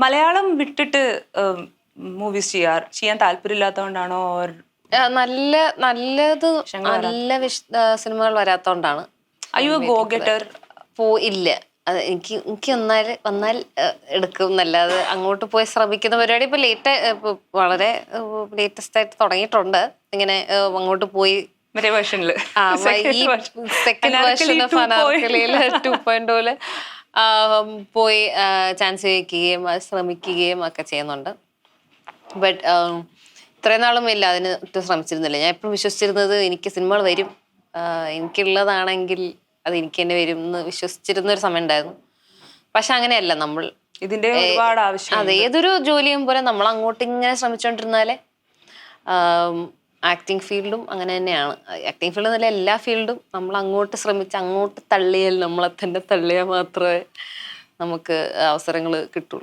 മലയാളം വിട്ടിട്ട് മൂവീസ് ചെയ്യാൻ താല്പര്യമില്ലാത്തതുകൊണ്ടാണോ നല്ല നല്ലത് നല്ല സിനിമകൾ വരാത്തോണ്ടാണ്. അയ്യോ ഗോ ഗെറ്റർ ഇല്ല. അത് എനിക്ക് വന്നാൽ എടുക്കും എന്നല്ലാതെ അങ്ങോട്ട് പോയി ശ്രമിക്കുന്ന പരിപാടി ഇപ്പൊ വളരെ ലേറ്റസ്റ്റ് ആയിട്ട് തുടങ്ങിയിട്ടുണ്ട്. ഇങ്ങനെ അങ്ങോട്ട് പോയി മറ്റേ വേർഷനില് ഈ സെക്കൻഡ് വേർഷൻ ഓഫ് അനാർക്കലിയിൽ 2.0 പോയി ചാൻസ് ചോദിക്കുകയും ശ്രമിക്കുകയും ഒക്കെ ചെയ്യുന്നുണ്ട്. ബട്ട് ഇത്രയും നാളും ഇല്ല അതിന് ശ്രമിച്ചിരുന്നില്ല. ഞാൻ എപ്പോഴും വിശ്വസിച്ചിരുന്നത് എനിക്ക് സിനിമകൾ വരും, എനിക്കുള്ളതാണെങ്കിൽ അത് എനിക്ക് തന്നെ വരും എന്ന് വിശ്വസിച്ചിരുന്ന ഒരു സമയം ഉണ്ടായിരുന്നു. പക്ഷെ അങ്ങനെയല്ല. നമ്മൾ ഇതിന്റെ ഒരുപാട് ആവശ്യം. അതെ, ഏതൊരു ജോലിയും പോലെ നമ്മൾ അങ്ങോട്ട് ഇങ്ങനെ ശ്രമിച്ചുകൊണ്ടിരുന്നാലേ ആക്ടിങ് ഫീൽഡും അങ്ങനെ തന്നെയാണ്. ആക്ടിങ് ഫീൽഡ് എന്നല്ല എല്ലാ ഫീൽഡും നമ്മൾ അങ്ങോട്ട് ശ്രമിച്ച് അങ്ങോട്ട് തള്ളിയാൽ നമ്മളെ തന്നെ തള്ളിയാൽ മാത്രമേ നമുക്ക് അവസരങ്ങൾ കിട്ടുള്ളൂ.